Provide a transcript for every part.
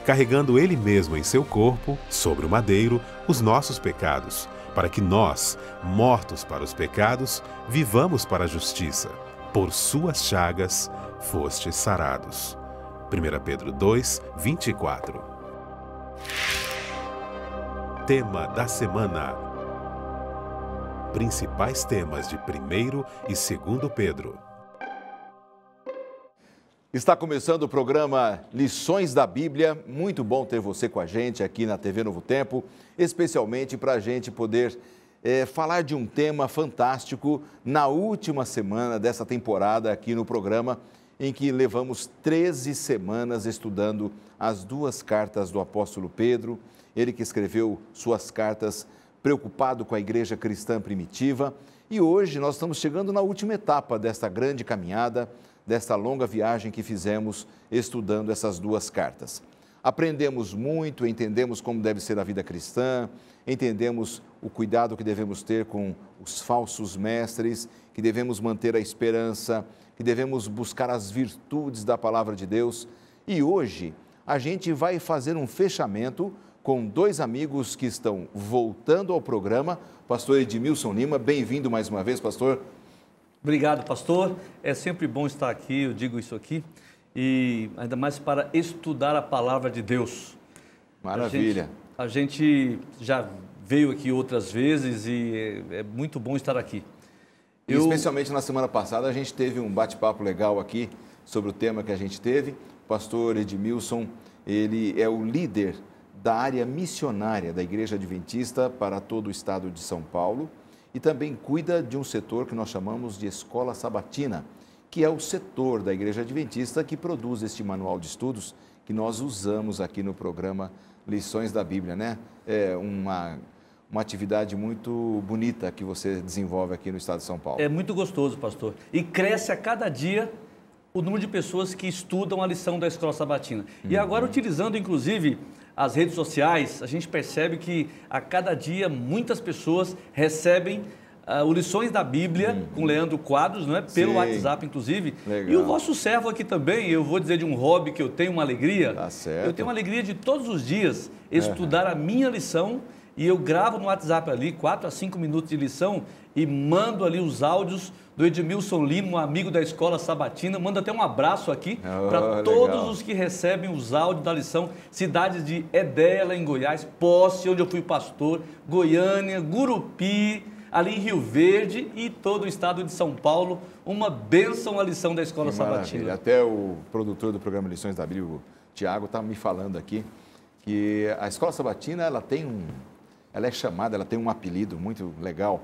carregando Ele mesmo em seu corpo, sobre o madeiro, os nossos pecados, para que nós, mortos para os pecados, vivamos para a justiça. Por suas chagas fostes sarados. 1 Pedro 2, 24. Tema da semana. Principais temas de 1º e 2º Pedro. Está começando o programa Lições da Bíblia. Muito bom ter você com a gente aqui na TV Novo Tempo, especialmente para a gente poder falar de um tema fantástico na última semana dessa temporada aqui no programa, em que levamos 13 semanas estudando as duas cartas do apóstolo Pedro, ele que escreveu suas cartas preocupado com a igreja cristã primitiva. E hoje nós estamos chegando na última etapa desta grande caminhada, desta longa viagem que fizemos estudando essas duas cartas. Aprendemos muito, entendemos como deve ser a vida cristã, entendemos o cuidado que devemos ter com os falsos mestres, que devemos manter a esperança, que devemos buscar as virtudes da palavra de Deus. E hoje a gente vai fazer um fechamento com dois amigos que estão voltando ao programa. Pastor Edmilson Lima, bem-vindo mais uma vez, pastor. Obrigado, pastor. É sempre bom estar aqui, eu digo isso aqui, e ainda mais para estudar a palavra de Deus. Maravilha. A gente já veio aqui outras vezes e é muito bom estar aqui. Especialmente na semana passada, a gente teve um bate-papo legal aqui sobre o tema que a gente teve. O pastor Edmilson, ele é o líder da área missionária da Igreja Adventista para todo o estado de São Paulo e também cuida de um setor que nós chamamos de Escola Sabatina, que é o setor da Igreja Adventista que produz este manual de estudos que nós usamos aqui no programa Lições da Bíblia, né? É uma atividade muito bonita que você desenvolve aqui no estado de São Paulo. É muito gostoso, pastor. E cresce a cada dia o número de pessoas que estudam a lição da Escola Sabatina. E agora, utilizando inclusive as redes sociais, a gente percebe que a cada dia muitas pessoas recebem o Lições da Bíblia com Leandro Quadros, não é? Pelo WhatsApp, inclusive. Legal. E o vosso servo aqui também, eu vou dizer de um hobby que eu tenho uma alegria. Tá certo. Eu tenho uma alegria de todos os dias estudar a minha lição e eu gravo no WhatsApp ali 4 a 5 minutos de lição e mando ali os áudios do Edmilson Lima, um amigo da Escola Sabatina. Mando até um abraço aqui para todos os que recebem os áudios da lição. Cidades de Edélia, em Goiás, Posse, onde eu fui pastor, Goiânia, Gurupi, ali em Rio Verde e todo o estado de São Paulo. Uma bênção a lição da Escola Sabatina. Até o produtor do programa Lições da Bíblia, o Tiago, está me falando aqui que a Escola Sabatina ela é chamada, ela tem um apelido muito legal,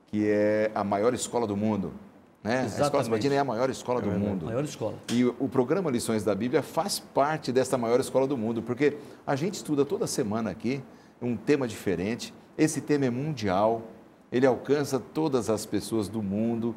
que é a maior escola do mundo, né? A Escola Sabatina é a maior escola do mundo. Maior escola. E o programa Lições da Bíblia faz parte dessa maior escola do mundo, porque a gente estuda toda semana aqui um tema diferente. Esse tema é mundial, ele alcança todas as pessoas do mundo,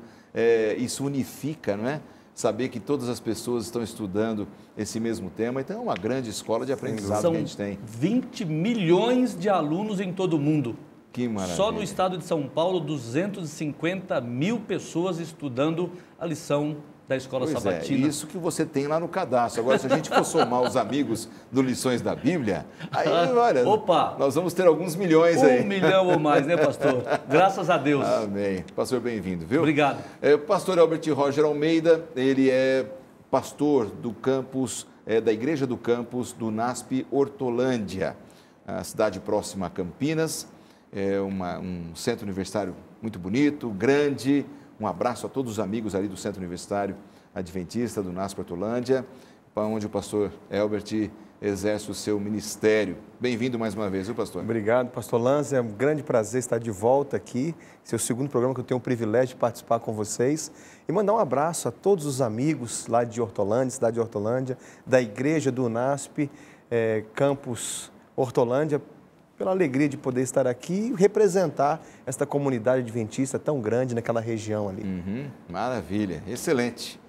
isso unifica, não é? Saber que todas as pessoas estão estudando esse mesmo tema. Então, é uma grande escola de aprendizado que a gente tem. São 20 milhões de alunos em todo o mundo. Que maravilha. Só no estado de São Paulo, 250 mil pessoas estudando a lição da Escola Sabatina. Isso que você tem lá no cadastro. Agora, se a gente for somar os amigos do Lições da Bíblia, aí, olha, nós vamos ter alguns milhões aí. 1 milhão ou mais, né, pastor? Graças a Deus. Amém. Pastor, bem-vindo, viu? Obrigado. Pastor Albert Roger Almeida, ele é pastor do campus, da Igreja do Campus do NASP Hortolândia, a cidade próxima a Campinas. É um centro universitário muito bonito, grande. Um abraço a todos os amigos ali do Centro Universitário Adventista do NASP Hortolândia, para onde o pastor Albert exerce o seu ministério. Bem-vindo mais uma vez, viu, pastor? Obrigado, pastor Lanza. É um grande prazer estar de volta aqui. Esse é o segundo programa que eu tenho o privilégio de participar com vocês. E mandar um abraço a todos os amigos lá de Hortolândia, cidade de Hortolândia, da igreja do NASP, Campus Hortolândia, pela alegria de poder estar aqui e representar esta comunidade adventista tão grande naquela região ali. Maravilha, excelente.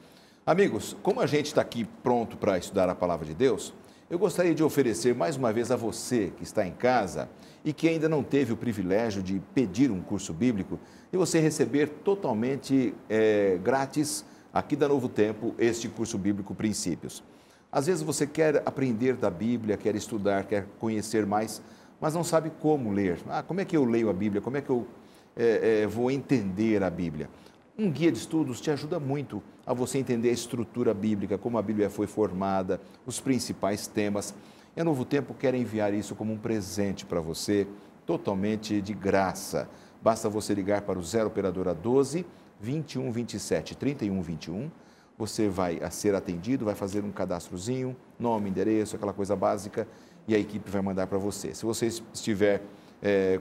Amigos, como a gente está aqui pronto para estudar a Palavra de Deus, eu gostaria de oferecer mais uma vez a você que está em casa e que ainda não teve o privilégio de pedir um curso bíblico e você receber totalmente grátis aqui da Novo Tempo este curso bíblico Princípios. Às vezes você quer aprender da Bíblia, quer estudar, quer conhecer mais, mas não sabe como ler. Como é que eu leio a Bíblia? Como é que eu vou entender a Bíblia? Um guia de estudos te ajuda muito a você entender a estrutura bíblica, como a Bíblia foi formada, os principais temas. E a Novo Tempo quer enviar isso como um presente para você, totalmente de graça. Basta você ligar para o 0 operadora 12 21 27 31 21. Você vai ser atendido, vai fazer um cadastrozinho, nome, endereço, aquela coisa básica, e a equipe vai mandar para você. Se você estiver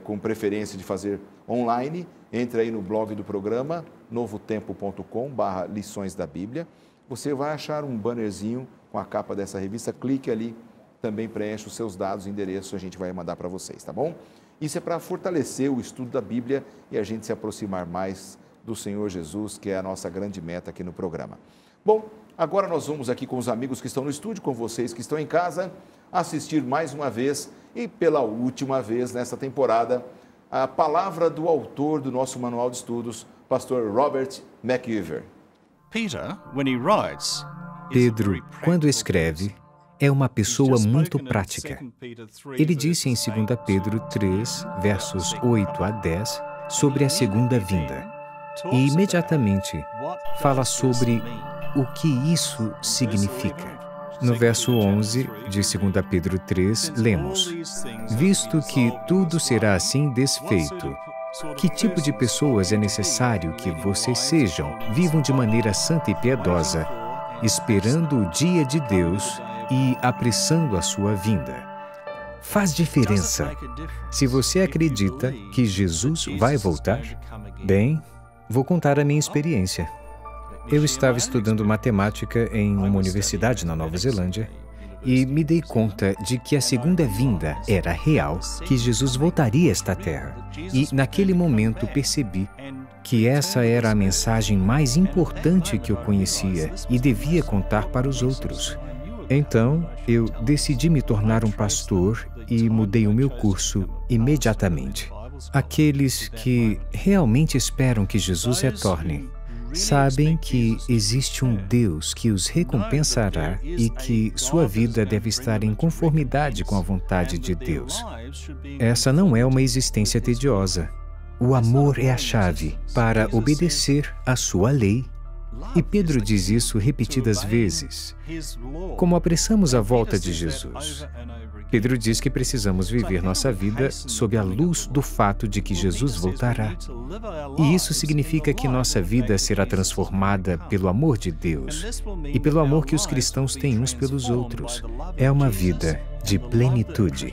com preferência de fazer online, entre aí no blog do programa, novotempo.com/lições da Bíblia. Você vai achar um bannerzinho com a capa dessa revista, clique ali, também preenche os seus dados, endereço, a gente vai mandar para vocês, tá bom? Isso é para fortalecer o estudo da Bíblia e a gente se aproximar mais do Senhor Jesus, que é a nossa grande meta aqui no programa. Bom, agora nós vamos aqui com os amigos que estão no estúdio, com vocês que estão em casa, assistir mais uma vez e pela última vez nessa temporada, a palavra do autor do nosso manual de estudos, pastor Robert McIver. Pedro, quando escreve, é uma pessoa muito prática. Ele disse em 2 Pedro 3, versos 8 a 10, sobre a segunda vinda. E imediatamente fala sobre o que isso significa. No verso 11 de 2 Pedro 3, lemos: visto que tudo será assim desfeito, que tipo de pessoas é necessário que vocês sejam? Vivam de maneira santa e piedosa, esperando o dia de Deus e apressando a sua vinda. Faz diferença. Se você acredita que Jesus vai voltar, bem, vou contar a minha experiência. Eu estava estudando matemática em uma universidade na Nova Zelândia e me dei conta de que a segunda vinda era real, que Jesus voltaria a esta terra. E naquele momento percebi que essa era a mensagem mais importante que eu conhecia e devia contar para os outros. Então, eu decidi me tornar um pastor e mudei o meu curso imediatamente. Aqueles que realmente esperam que Jesus retorne sabem que existe um Deus que os recompensará e que sua vida deve estar em conformidade com a vontade de Deus. Essa não é uma existência tediosa. O amor é a chave para obedecer à sua lei. E Pedro diz isso repetidas vezes. Como apressamos a volta de Jesus? Pedro diz que precisamos viver nossa vida sob a luz do fato de que Jesus voltará. E isso significa que nossa vida será transformada pelo amor de Deus e pelo amor que os cristãos têm uns pelos outros. É uma vida de plenitude.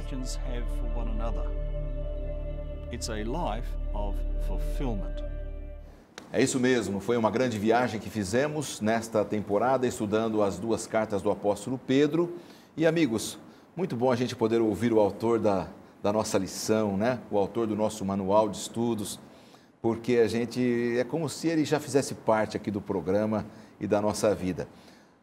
É isso mesmo, foi uma grande viagem que fizemos nesta temporada, estudando as duas cartas do apóstolo Pedro. E amigos, muito bom a gente poder ouvir o autor da nossa lição, né? O autor do nosso manual de estudos, porque a gente é como se ele já fizesse parte aqui do programa e da nossa vida.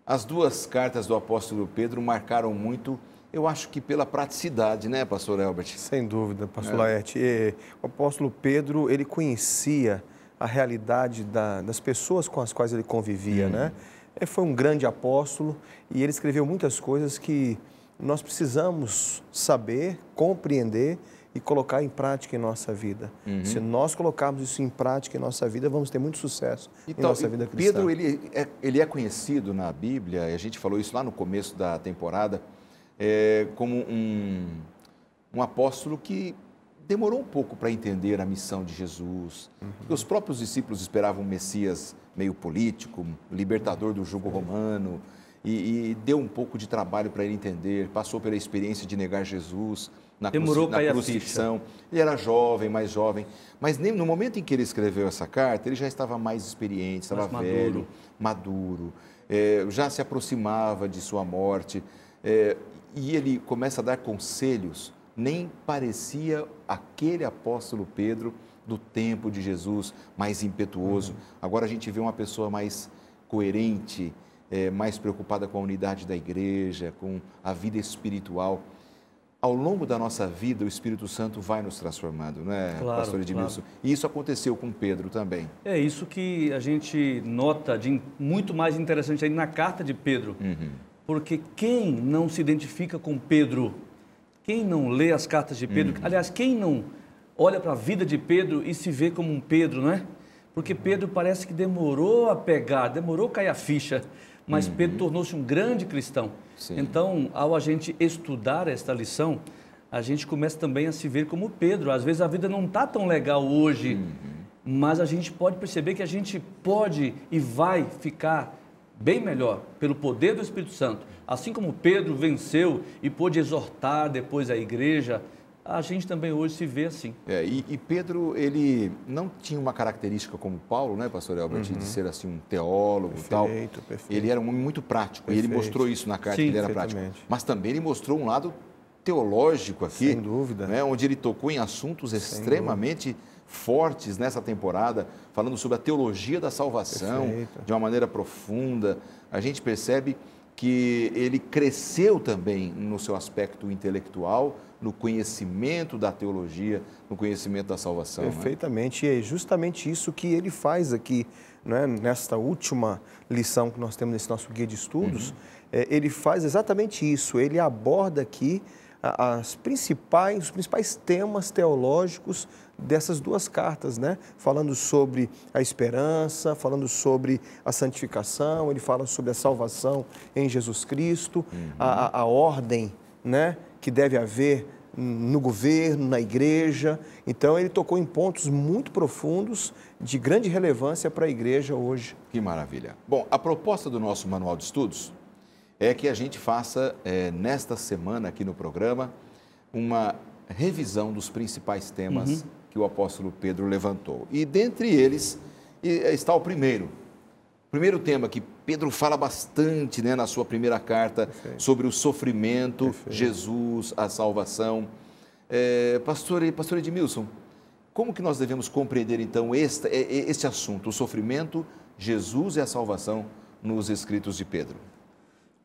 As duas cartas do apóstolo Pedro marcaram muito, eu acho que pela praticidade, né, pastor Elbert? Sem dúvida, pastor Laerte. O apóstolo Pedro, ele conhecia a realidade das pessoas com as quais ele convivia, né? Ele foi um grande apóstolo e ele escreveu muitas coisas que nós precisamos saber, compreender e colocar em prática em nossa vida. Se nós colocarmos isso em prática em nossa vida, vamos ter muito sucesso em nossa vida cristã. Pedro, ele é conhecido na Bíblia, e a gente falou isso lá no começo da temporada, como um apóstolo que demorou um pouco para entender a missão de Jesus. Os próprios discípulos esperavam um Messias meio político, libertador do jugo romano, e deu um pouco de trabalho para ele entender, passou pela experiência de negar Jesus na crucifixão. Ele era jovem, mais jovem, mas no momento em que ele escreveu essa carta, ele já estava mais experiente, estava velho, maduro, já se aproximava de sua morte, e ele começa a dar conselhos. Nem parecia aquele apóstolo Pedro do tempo de Jesus, mais impetuoso. Agora a gente vê uma pessoa mais coerente, mais preocupada com a unidade da igreja, com a vida espiritual. Ao longo da nossa vida, o Espírito Santo vai nos transformando, não é, pastor Edmilson? E isso aconteceu com Pedro também. É isso que a gente nota de muito mais interessante aí na carta de Pedro. porque quem não se identifica com Pedro, quem não lê as cartas de Pedro, aliás, quem não olha para a vida de Pedro e se vê como um Pedro, não é? Porque Pedro parece que demorou a pegar, demorou a cair a ficha, mas Pedro tornou-se um grande cristão. Sim. Então, ao a gente estudar esta lição, a gente começa também a se ver como Pedro. Às vezes a vida não está tão legal hoje, mas a gente pode perceber que a gente pode e vai ficar bem melhor pelo poder do Espírito Santo. Assim como Pedro venceu e pôde exortar depois a igreja, a gente também hoje se vê assim. E Pedro, ele não tinha uma característica como Paulo, né, pastor Elbert, de ser assim um teólogo e tal. Perfeito. Ele era um homem muito prático, e ele mostrou isso na carta, que ele era prático. Mas também ele mostrou um lado teológico aqui, sem dúvida, né, onde ele tocou em assuntos extremamente fortes nessa temporada, falando sobre a teologia da salvação, de uma maneira profunda. A gente percebe que ele cresceu também no seu aspecto intelectual, no conhecimento da teologia, no conhecimento da salvação. Perfeitamente, e é justamente isso que ele faz aqui, né? Nesta última lição que nós temos nesse nosso guia de estudos, ele faz exatamente isso, ele aborda aqui os principais temas teológicos dessas duas cartas, né? Falando sobre a esperança, falando sobre a santificação, ele fala sobre a salvação em Jesus Cristo, a ordem, né, que deve haver no governo, na igreja. Então, ele tocou em pontos muito profundos, de grande relevância para a igreja hoje. Que maravilha. Bom, a proposta do nosso manual de estudos é que a gente faça, nesta semana aqui no programa, uma revisão dos principais temas que o apóstolo Pedro levantou. E dentre eles está o primeiro tema que Pedro fala bastante, né, na sua primeira carta, sobre o sofrimento, Jesus, a salvação. Pastor Edmilson, como que nós devemos compreender então este assunto, o sofrimento, Jesus e a salvação nos escritos de Pedro?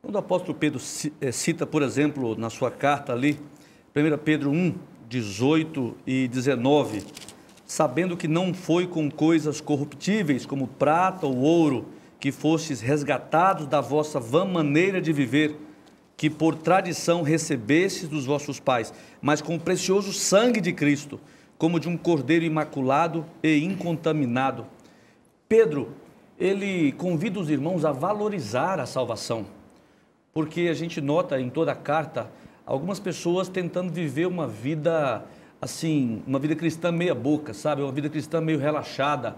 Quando o apóstolo Pedro cita, por exemplo, na sua carta ali, 1 Pedro 1, 18 e 19, sabendo que não foi com coisas corruptíveis, como prata ou ouro, que fostes resgatados da vossa vã maneira de viver, que por tradição recebestes dos vossos pais, mas com o precioso sangue de Cristo, como de um cordeiro imaculado e incontaminado. Pedro, ele convida os irmãos a valorizar a salvação, porque a gente nota em toda a carta algumas pessoas tentando viver uma vida assim, uma vida cristã meia boca, sabe? Uma vida cristã meio relaxada.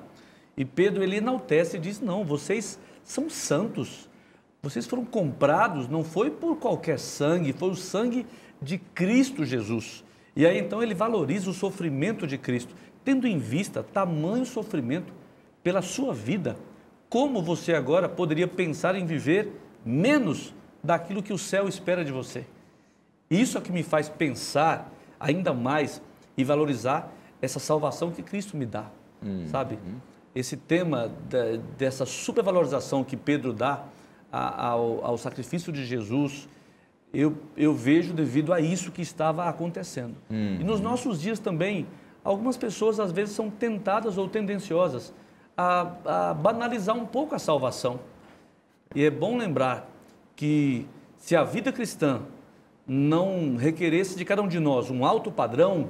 E Pedro, ele enaltece e diz, não, vocês são santos, vocês foram comprados, não foi por qualquer sangue, foi o sangue de Cristo Jesus. E aí então ele valoriza o sofrimento de Cristo, tendo em vista tamanho sofrimento pela sua vida. Como você agora poderia pensar em viver menos daquilo que o céu espera de você? Isso é que me faz pensar ainda mais e valorizar essa salvação que Cristo me dá, sabe? Esse tema dessa supervalorização que Pedro dá ao sacrifício de Jesus, eu vejo devido a isso que estava acontecendo. E nos nossos dias também, algumas pessoas às vezes são tentadas ou tendenciosas a banalizar um pouco a salvação. E é bom lembrar que se a vida cristã não requeresse de cada um de nós um alto padrão,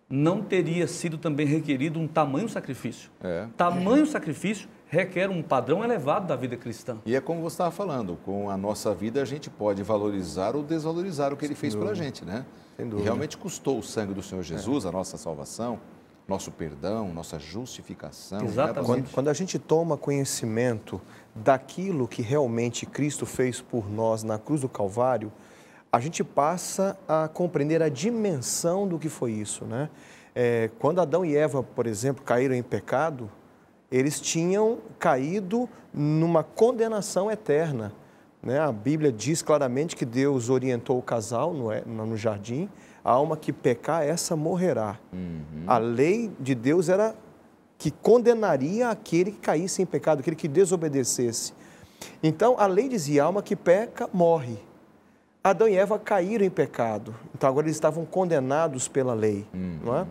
não teria sido também requerido um tamanho sacrifício. Tamanho sacrifício requer um padrão elevado da vida cristã. E é como você estava falando, com a nossa vida a gente pode valorizar ou desvalorizar o que Ele fez pela gente, né? E realmente custou o sangue do Senhor Jesus, a nossa salvação, nosso perdão, nossa justificação. Exatamente. Quando a gente toma conhecimento daquilo que realmente Cristo fez por nós na cruz do Calvário, a gente passa a compreender a dimensão do que foi isso, né? Quando Adão e Eva, por exemplo, caíram em pecado, eles tinham caído numa condenação eterna, né? A Bíblia diz claramente que Deus orientou o casal no jardim, a alma que pecar, essa morrerá. A lei de Deus era que condenaria aquele que caísse em pecado, aquele que desobedecesse. Então, a lei dizia, a alma que peca, morre. Adão e Eva caíram em pecado, então agora eles estavam condenados pela lei, não é?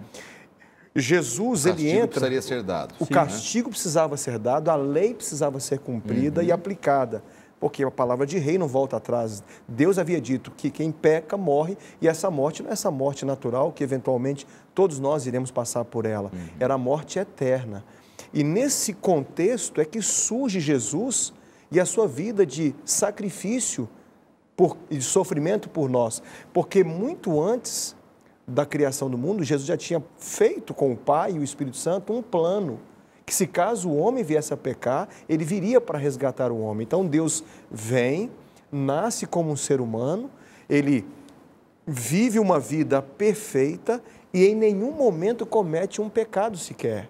Jesus, ele entra... O castigo precisaria ser dado. O castigo precisava ser dado, a lei precisava ser cumprida e aplicada. porque a palavra de rei não volta atrás. Deus havia dito que quem peca morre, e essa morte não é essa morte natural, que eventualmente todos nós iremos passar por ela. Era a morte eterna. E nesse contexto é que surge Jesus e a sua vida de sacrifício e de sofrimento por nós. Porque muito antes da criação do mundo, Jesus já tinha feito com o Pai e o Espírito Santo um plano, que se caso o homem viesse a pecar, ele viria para resgatar o homem. Então Deus vem, nasce como um ser humano, ele vive uma vida perfeita e em nenhum momento comete um pecado sequer.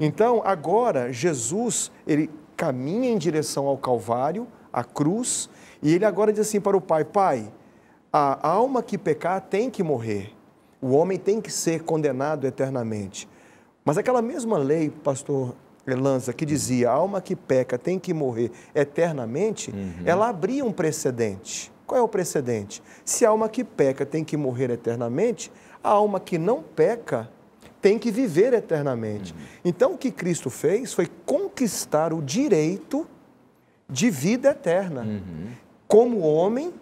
Então agora Jesus, ele caminha em direção ao Calvário, à cruz, e ele agora diz assim para o Pai: Pai, a alma que pecar tem que morrer, o homem tem que ser condenado eternamente. Mas aquela mesma lei, pastor Lanza, que dizia a alma que peca tem que morrer eternamente, ela abria um precedente. Qual é o precedente? Se a alma que peca tem que morrer eternamente, a alma que não peca tem que viver eternamente. Então, o que Cristo fez foi conquistar o direito de vida eterna. Como homem,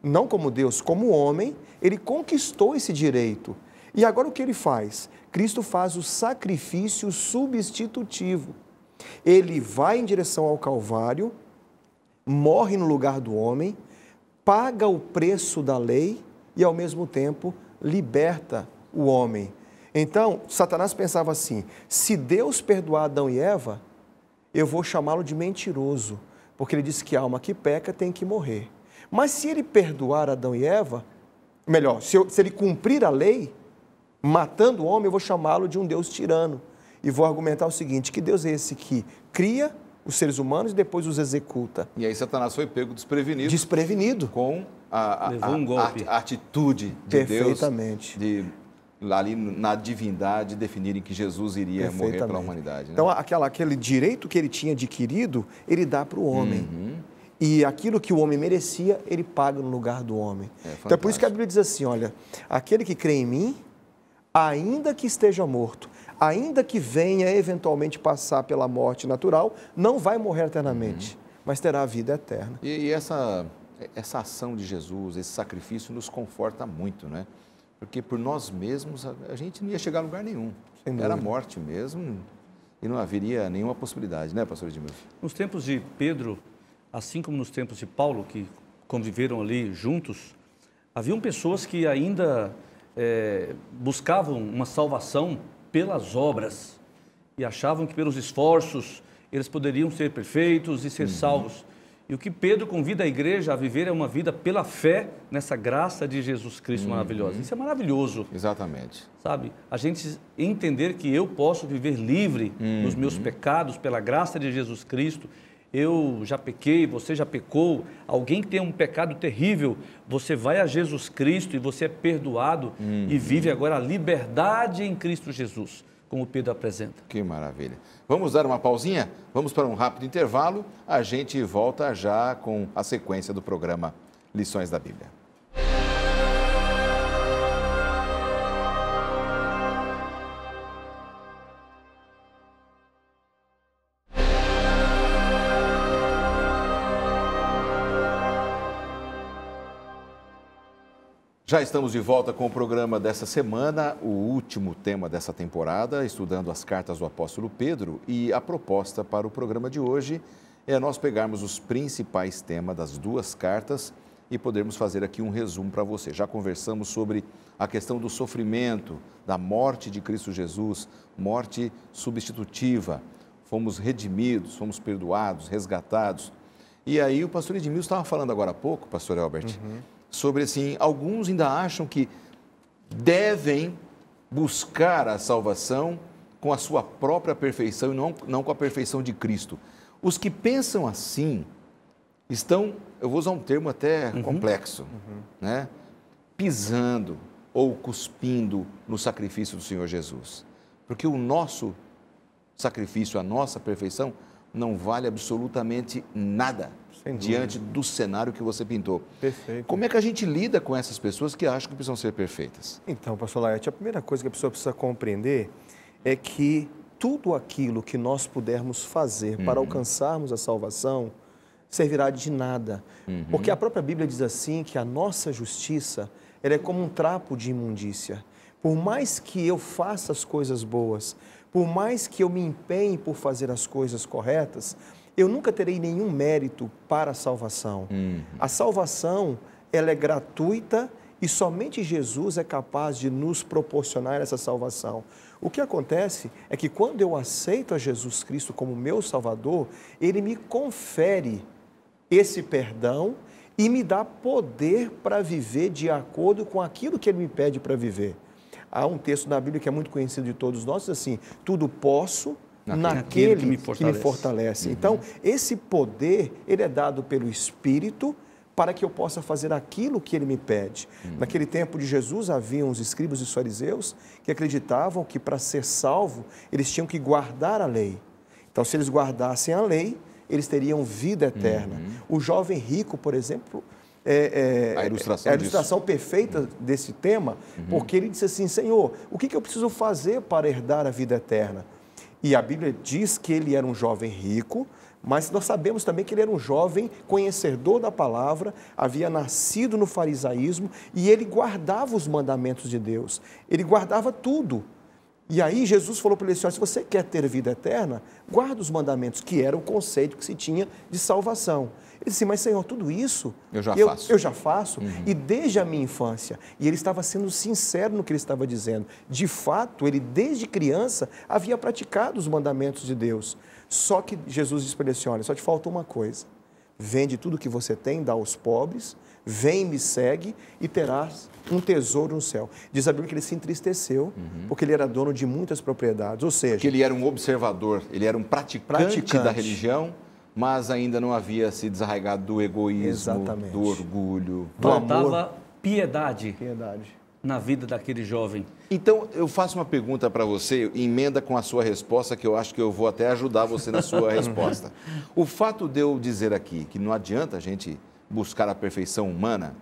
não como Deus, como homem, ele conquistou esse direito. E agora o que ele faz? Cristo faz o sacrifício substitutivo. Ele vai em direção ao Calvário, morre no lugar do homem, paga o preço da lei e, ao mesmo tempo, liberta o homem. Então, Satanás pensava assim: se Deus perdoar Adão e Eva, eu vou chamá-lo de mentiroso, porque ele disse que a alma que peca tem que morrer. Mas se ele perdoar Adão e Eva, melhor, se ele cumprir a lei, matando o homem, eu vou chamá-lo de um Deus tirano. E vou argumentar o seguinte: que Deus é esse que cria os seres humanos e depois os executa. E aí Satanás foi pego desprevenido. Desprevenido. Com Levou um golpe. a atitude de Perfeitamente. Deus, ali na divindade, definirem que Jesus iria morrer pela humanidade. Né? Então, aquele direito que ele tinha adquirido, ele dá para o homem. E aquilo que o homem merecia, ele paga no lugar do homem. Então, é por isso que a Bíblia diz assim, olha, aquele que crê em mim, ainda que esteja morto, ainda que venha eventualmente passar pela morte natural, não vai morrer eternamente, mas terá a vida eterna. E essa ação de Jesus, esse sacrifício nos conforta muito, né? Porque por nós mesmos a gente não ia chegar a lugar nenhum. Era a morte mesmo e não haveria nenhuma possibilidade, né, pastor Edmilson? Nos tempos de Pedro, assim como nos tempos de Paulo, que conviveram ali juntos, haviam pessoas que ainda buscavam uma salvação pelas obras e achavam que pelos esforços eles poderiam ser perfeitos e ser salvos. E o que Pedro convida a igreja a viver é uma vida pela fé nessa graça de Jesus Cristo maravilhosa. Isso é maravilhoso. Exatamente. Sabe? A gente entender que eu posso viver livre dos meus pecados pela graça de Jesus Cristo. Eu já pequei, você já pecou, alguém que tem um pecado terrível, você vai a Jesus Cristo e você é perdoado e vive agora a liberdade em Cristo Jesus, como Pedro apresenta. Que maravilha. Vamos dar uma pausinha? Vamos para um rápido intervalo. A gente volta já com a sequência do programa Lições da Bíblia. Já estamos de volta com o programa dessa semana, o último tema dessa temporada, estudando as cartas do apóstolo Pedro. E a proposta para o programa de hoje é nós pegarmos os principais temas das duas cartas e podermos fazer aqui um resumo para você. Já conversamos sobre a questão do sofrimento, da morte de Cristo Jesus, morte substitutiva. Fomos redimidos, fomos perdoados, resgatados. E aí o pastor Edmilson estava falando agora há pouco, pastor Albert, sobre assim, alguns ainda acham que devem buscar a salvação com a sua própria perfeição e não com a perfeição de Cristo. Os que pensam assim estão, eu vou usar um termo até complexo, né? Pisando ou cuspindo no sacrifício do Senhor Jesus. Porque o nosso sacrifício, a nossa perfeição, não vale absolutamente nada diante do cenário que você pintou. Perfeito. Como é que a gente lida com essas pessoas que acham que precisam ser perfeitas? Então, pastor Laerte, a primeira coisa que a pessoa precisa compreender é que tudo aquilo que nós pudermos fazer para alcançarmos a salvação servirá de nada. Porque a própria Bíblia diz assim, que a nossa justiça, ela é como um trapo de imundícia. Por mais que eu faça as coisas boas, por mais que eu me empenhe por fazer as coisas corretas, eu nunca terei nenhum mérito para a salvação. A salvação, ela é gratuita e somente Jesus é capaz de nos proporcionar essa salvação. O que acontece é que quando eu aceito a Jesus Cristo como meu Salvador, Ele me confere esse perdão e me dá poder para viver de acordo com aquilo que Ele me pede para viver. Há um texto na Bíblia que é muito conhecido de todos nós, assim, tudo posso naquele que me fortalece. Então, esse poder, ele é dado pelo Espírito para que eu possa fazer aquilo que Ele me pede. Naquele tempo de Jesus, havia uns escribas e fariseus que acreditavam que para ser salvo, eles tinham que guardar a lei. Então, se eles guardassem a lei, eles teriam vida eterna. O jovem rico, por exemplo, a ilustração perfeita desse tema, porque ele disse assim, Senhor, o que eu preciso fazer para herdar a vida eterna? E a Bíblia diz que ele era um jovem rico, mas nós sabemos também que ele era um jovem conhecedor da palavra, havia nascido no farisaísmo e ele guardava os mandamentos de Deus, ele guardava tudo. E aí Jesus falou para ele assim, se você quer ter vida eterna, guarda os mandamentos, que era o conceito que se tinha de salvação. Ele disse, mas Senhor, tudo isso eu já faço e desde a minha infância. E ele estava sendo sincero no que ele estava dizendo. De fato, ele desde criança havia praticado os mandamentos de Deus. Só que Jesus disse para ele assim, olha, só te falta uma coisa. Vende tudo que você tem, dá aos pobres, vem e me segue e terás um tesouro no céu. Diz a Bíblia que ele se entristeceu, porque ele era dono de muitas propriedades, ou seja... Que ele era um observador, ele era um praticante da religião, mas ainda não havia se desarraigado do egoísmo, do orgulho, do amor. Faltava piedade na vida daquele jovem. Então, eu faço uma pergunta para você, emenda com a sua resposta, que eu acho que eu vou até ajudar você na sua resposta. O fato de eu dizer aqui que não adianta a gente buscar a perfeição humana,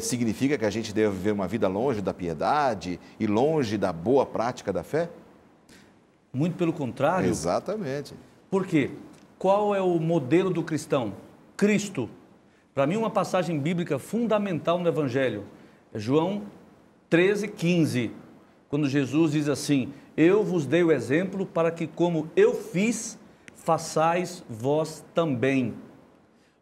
significa que a gente deve viver uma vida longe da piedade e longe da boa prática da fé? Muito pelo contrário. Exatamente. Por quê? Qual é o modelo do cristão? Cristo. Para mim, uma passagem bíblica fundamental no Evangelho é João 13:15, quando Jesus diz assim, eu vos dei o exemplo para que como eu fiz, façais vós também.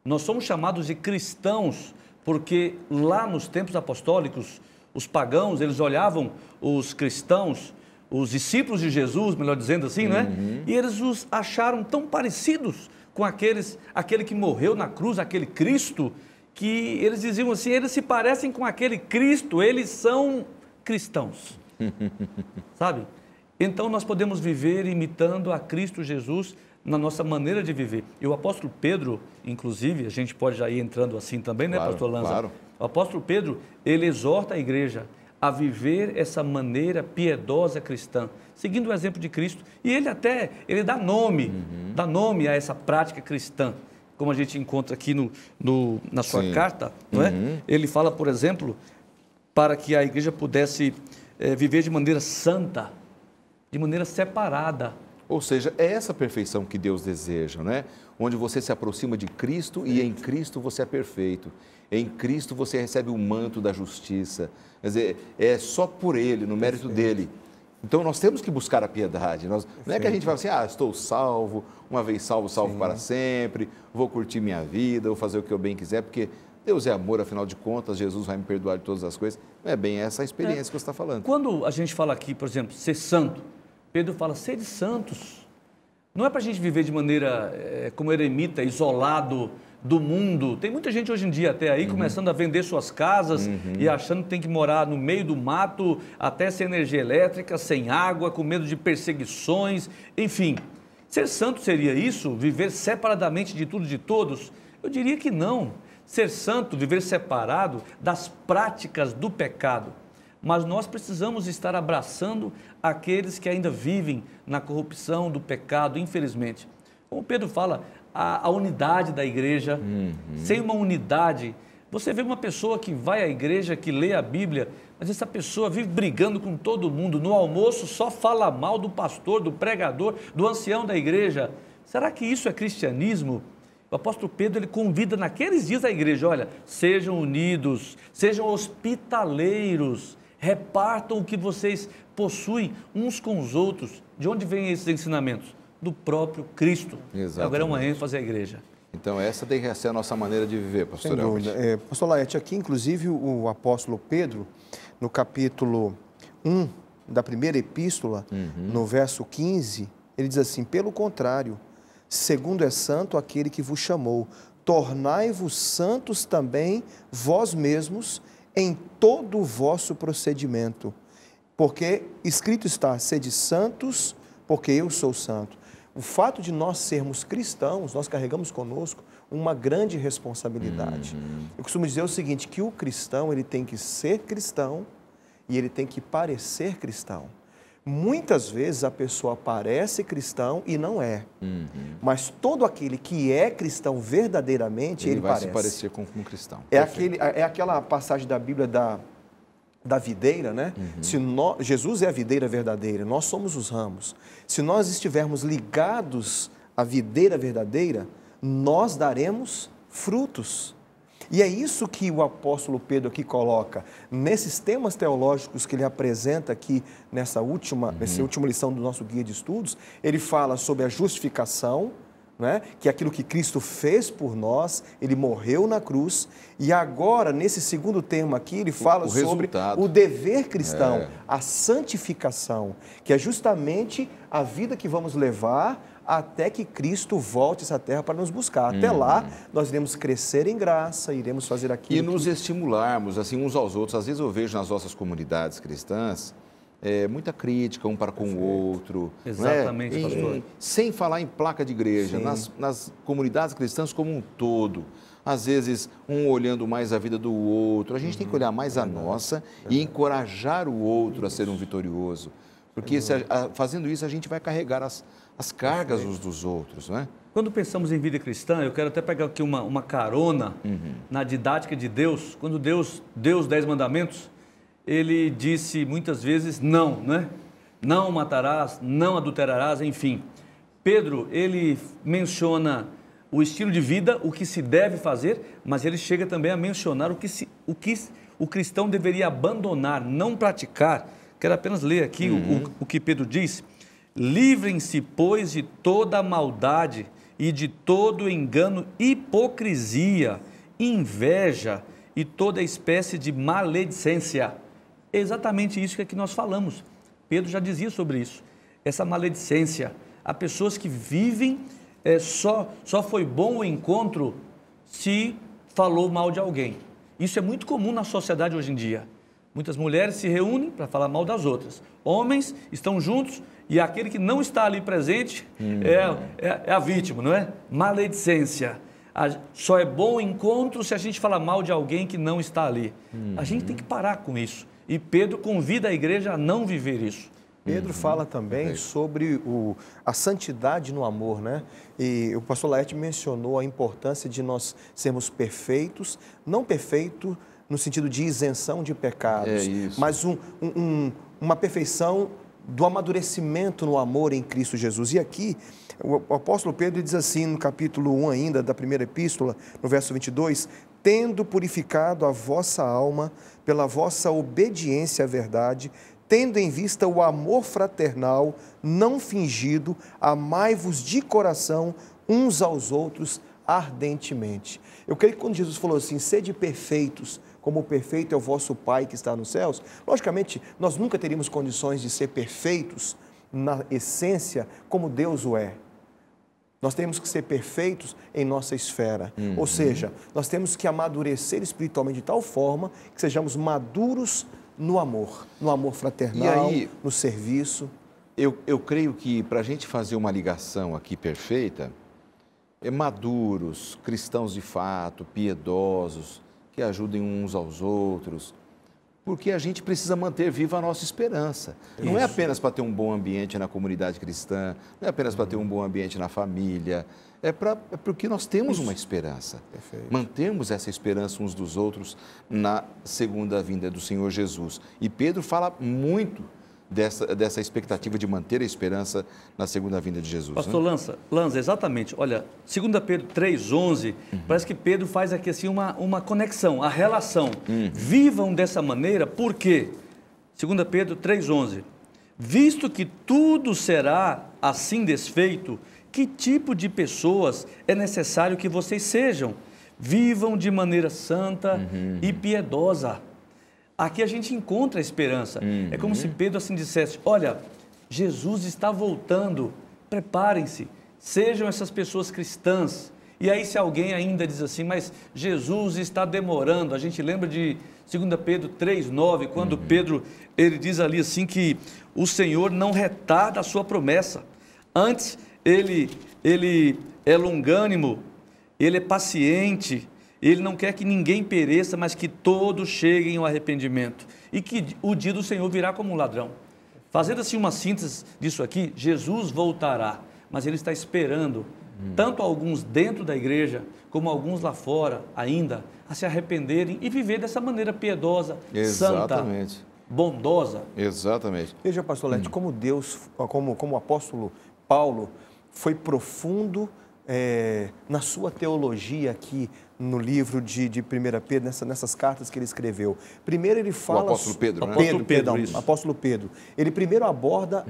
Nós somos chamados de cristãos porque lá nos tempos apostólicos, os pagãos, eles olhavam os cristãos, os discípulos de Jesus, melhor dizendo assim, não é? E eles os acharam tão parecidos com aquele que morreu na cruz, aquele Cristo, que eles diziam assim, eles se parecem com aquele Cristo, eles são cristãos, sabe? Então nós podemos viver imitando a Cristo Jesus na nossa maneira de viver. E o apóstolo Pedro, inclusive, a gente pode já ir entrando assim também, né, pastor Lanza? Claro. O apóstolo Pedro, ele exorta a igreja a viver essa maneira piedosa cristã, seguindo o exemplo de Cristo. E ele dá nome a essa prática cristã, como a gente encontra aqui na sua carta, não é? Ele fala, por exemplo, para que a igreja pudesse viver de maneira santa, de maneira separada. Ou seja, é essa perfeição que Deus deseja, né? Onde você se aproxima de Cristo e em Cristo você é perfeito. Em Cristo você recebe o manto da justiça. Quer dizer, é só por Ele, no mérito dEle. Então nós temos que buscar a piedade. Não é que a gente vai assim, estou salvo, uma vez salvo, salvo para sempre, vou curtir minha vida, vou fazer o que eu bem quiser, porque Deus é amor, afinal de contas, Jesus vai me perdoar de todas as coisas. Não é bem essa a experiência que você está falando. Quando a gente fala aqui, por exemplo, ser santo, Pedro fala, sede santos. Não é para a gente viver de maneira como eremita, isolado do mundo. Tem muita gente hoje em dia até aí começando a vender suas casas e achando que tem que morar no meio do mato, até sem energia elétrica, sem água, com medo de perseguições, enfim. Ser santo seria isso? Viver separadamente de tudo e de todos? Eu diria que não. Ser santo, viver separado das práticas do pecado. Mas nós precisamos estar abraçando aqueles que ainda vivem na corrupção do pecado, infelizmente. Como Pedro fala, a unidade da igreja, sem uma unidade, você vê uma pessoa que vai à igreja, que lê a Bíblia, mas essa pessoa vive brigando com todo mundo, no almoço só fala mal do pastor, do pregador, do ancião da igreja. Será que isso é cristianismo? O O apóstolo Pedro, ele convida naqueles dias a igreja, olha, sejam unidos, sejam hospitaleiros, repartam o que vocês possuem uns com os outros. De onde vêm esses ensinamentos? Do próprio Cristo. Exatamente. Agora é uma ênfase à igreja. Então, essa tem que ser a nossa maneira de viver, pastor Elvis. Pastor Laerte, aqui, inclusive, o apóstolo Pedro, no capítulo 1 da primeira epístola, no verso 15, ele diz assim: pelo contrário, segundo é santo aquele que vos chamou, tornai-vos santos também vós mesmos em todo o vosso procedimento, porque escrito está, sede santos, porque eu sou santo. O fato de nós sermos cristãos, nós carregamos conosco uma grande responsabilidade. Eu costumo dizer o seguinte, que o cristão, ele tem que ser cristão e ele tem que parecer cristão. Muitas vezes a pessoa parece cristão e não é. Mas todo aquele que é cristão verdadeiramente, ele vai parece. se parecer com um cristão. É aquela passagem da Bíblia da videira, né? Jesus é a videira verdadeira, nós somos os ramos. Se nós estivermos ligados à videira verdadeira, nós daremos frutos. E é isso que o apóstolo Pedro aqui coloca. Nesses temas teológicos que ele apresenta aqui nessa última lição do nosso guia de estudos, ele fala sobre a justificação, né? Que é aquilo que Cristo fez por nós, ele morreu na cruz, e agora, nesse segundo tema aqui, ele fala sobre o dever cristão, a santificação, que é justamente a vida que vamos levar até que Cristo volte a essa terra para nos buscar. Até lá, nós iremos crescer em graça, iremos fazer aquilo. E nos estimularmos, assim, uns aos outros. Às vezes eu vejo nas nossas comunidades cristãs muita crítica um para com o outro. Exatamente, pastor. Sem falar em placa de igreja, nas comunidades cristãs como um todo. Às vezes, um olhando mais a vida do outro. A gente tem que olhar mais a nossa e encorajar o outro a ser um vitorioso. Porque fazendo isso, a gente vai carregar as cargas uns dos outros, não é? Quando pensamos em vida cristã, eu quero até pegar aqui uma carona na didática de Deus. Quando Deus deu os 10 mandamentos, ele disse muitas vezes não, né? Não matarás, não adulterarás, enfim. Pedro, ele menciona o estilo de vida, o que se deve fazer, mas ele chega também a mencionar o que o cristão deveria abandonar, não praticar. Quero apenas ler aqui o que Pedro diz. Livrem-se, pois, de toda maldade e de todo engano, hipocrisia, inveja e toda espécie de maledicência. É exatamente isso que aqui nós falamos. Pedro já dizia sobre isso. Essa maledicência. Há pessoas que vivem, só foi bom o encontro se falou mal de alguém. Isso é muito comum na sociedade hoje em dia. Muitas mulheres se reúnem para falar mal das outras. Homens estão juntos e aquele que não está ali presente é a vítima, não é? Maledicência. Só é bom o encontro se a gente falar mal de alguém que não está ali. A gente tem que parar com isso. E Pedro convida a igreja a não viver isso. Pedro fala também sobre a santidade no amor, né? E o pastor Laerte mencionou a importância de nós sermos perfeitos, não perfeito no sentido de isenção de pecados, mas uma perfeição do amadurecimento no amor em Cristo Jesus. E aqui, o apóstolo Pedro diz assim, no capítulo 1 ainda, da primeira epístola, no verso 22, tendo purificado a vossa alma pela vossa obediência à verdade, tendo em vista o amor fraternal, não fingido, amai-vos de coração uns aos outros ardentemente. Eu creio que quando Jesus falou assim, sede perfeitos, como perfeito é o vosso Pai que está nos céus, logicamente, nós nunca teríamos condições de ser perfeitos na essência como Deus o é. Nós temos que ser perfeitos em nossa esfera. Ou seja, nós temos que amadurecer espiritualmente de tal forma que sejamos maduros no amor fraternal, no serviço. Eu creio que para a gente fazer uma ligação aqui perfeita, maduros, cristãos de fato, piedosos, que ajudem uns aos outros, porque a gente precisa manter viva a nossa esperança. Isso. Não é apenas para ter um bom ambiente na comunidade cristã, não é apenas para ter um bom ambiente na família, é porque nós temos uma esperança. Perfeito. Mantemos essa esperança uns dos outros na segunda vinda do Senhor Jesus. E Pedro fala muito dessa expectativa de manter a esperança na segunda vinda de Jesus. Pastor Lanza, exatamente. Olha, 2 Pedro 3,11, parece que Pedro faz aqui assim uma conexão, a relação. Vivam dessa maneira, por quê? 2 Pedro 3,11. Visto que tudo será assim desfeito, que tipo de pessoas é necessário que vocês sejam? Vivam de maneira santa e piedosa. Aqui a gente encontra a esperança. É como se Pedro assim dissesse, olha, Jesus está voltando, preparem-se, sejam essas pessoas cristãs. E aí se alguém ainda diz assim, mas Jesus está demorando, a gente lembra de 2 Pedro 3,9, quando Pedro, ele diz ali assim que o Senhor não retarda a sua promessa, antes ele é longânimo, ele é paciente, ele não quer que ninguém pereça, mas que todos cheguem ao arrependimento. E que o dia do Senhor virá como um ladrão. Fazendo assim uma síntese disso aqui, Jesus voltará, mas ele está esperando, tanto alguns dentro da igreja, como alguns lá fora ainda, a se arrependerem e viver dessa maneira piedosa, Exatamente. santa, bondosa. Exatamente. Veja, pastor Lete, como Deus, como o apóstolo Paulo foi profundo na sua teologia aqui no livro de 1 Pedro, nessas cartas que ele escreveu. Primeiro ele fala... O apóstolo Pedro, né? Apóstolo Pedro. Ele primeiro aborda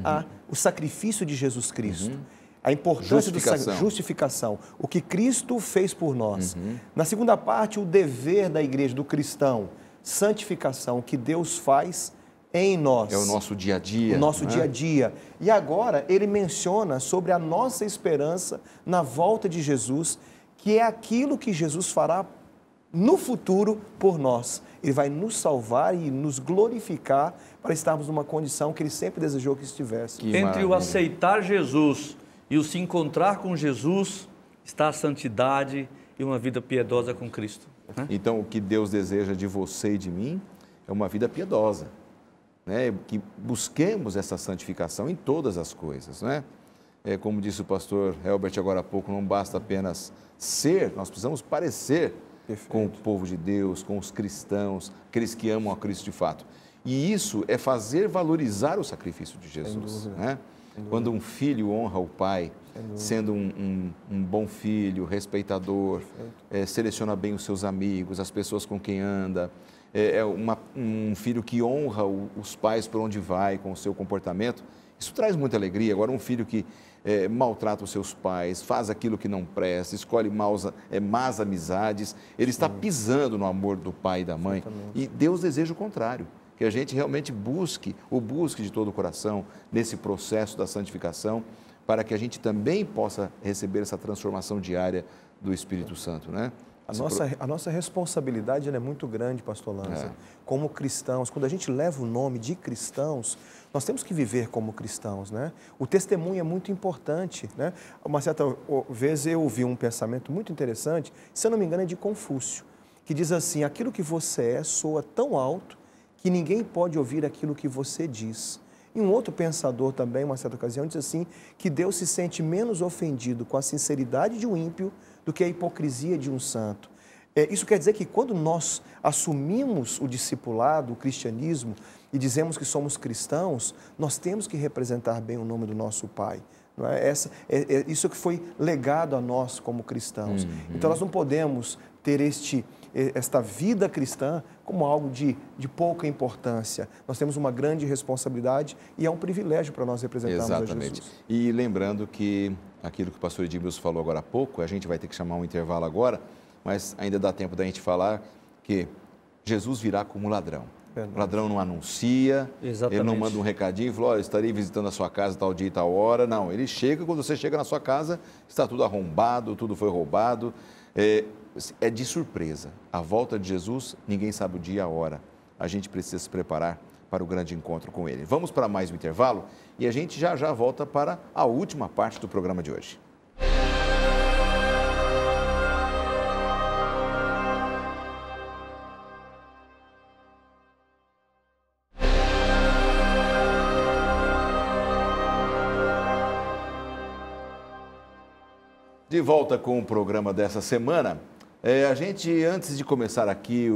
o sacrifício de Jesus Cristo. A importância da justificação, o que Cristo fez por nós. Na segunda parte, o dever da igreja, do cristão, santificação, o que Deus faz em nós. É o nosso dia a dia. O nosso dia a dia. E agora ele menciona sobre a nossa esperança na volta de Jesus, que é aquilo que Jesus fará no futuro por nós. Ele vai nos salvar e nos glorificar para estarmos numa condição que ele sempre desejou que estivesse. Entre o aceitar Jesus e o se encontrar com Jesus, está a santidade e uma vida piedosa com Cristo. Né? Então, o que Deus deseja de você e de mim é uma vida piedosa, né? Que busquemos essa santificação em todas as coisas, né? Como disse o pastor Helbert agora há pouco, não basta apenas ser, nós precisamos parecer com o povo de Deus, com os cristãos, aqueles que amam a Cristo de fato. E isso é fazer valorizar o sacrifício de Jesus, né? Quando um filho honra o pai, sendo um bom filho, respeitador, seleciona bem os seus amigos, as pessoas com quem anda, um filho que honra os pais por onde vai, com o seu comportamento, isso traz muita alegria. Agora, um filho que maltrata os seus pais, faz aquilo que não presta, escolhe más amizades, ele está pisando no amor do pai e da mãe. E Deus deseja o contrário, que a gente realmente busque de todo o coração nesse processo da santificação, para que a gente também possa receber essa transformação diária do Espírito Santo, né? A nossa responsabilidade é muito grande, pastor Lanza. Como cristãos, quando a gente leva o nome de cristãos, nós temos que viver como cristãos, né? O testemunho é muito importante, né? Uma certa vez eu ouvi um pensamento muito interessante, se eu não me engano é de Confúcio, que diz assim, aquilo que você é soa tão alto que ninguém pode ouvir aquilo que você diz. E um outro pensador também, uma certa ocasião, diz assim, que Deus se sente menos ofendido com a sinceridade de um ímpio do que a hipocrisia de um santo. Isso quer dizer que quando nós assumimos o discipulado, o cristianismo, e dizemos que somos cristãos, nós temos que representar bem o nome do nosso Pai. Não é? Isso que foi legado a nós como cristãos. Então nós não podemos ter esta vida cristã como algo de pouca importância. Nós temos uma grande responsabilidade e é um privilégio para nós representarmos a Jesus. E lembrando que aquilo que o pastor Edmilson falou agora há pouco, a gente vai ter que chamar um intervalo agora, mas ainda dá tempo da gente falar que Jesus virá como ladrão. O ladrão não anuncia, ele não manda um recadinho e fala, olha, estarei visitando a sua casa tal dia e tal hora. Não, ele chega, quando você chega na sua casa, está tudo arrombado, tudo foi roubado. É de surpresa. A volta de Jesus, ninguém sabe o dia e a hora. A gente precisa se preparar para o grande encontro com Ele. Vamos para mais um intervalo e a gente já volta para a última parte do programa de hoje. De volta com o programa dessa semana. A gente, antes de começar aqui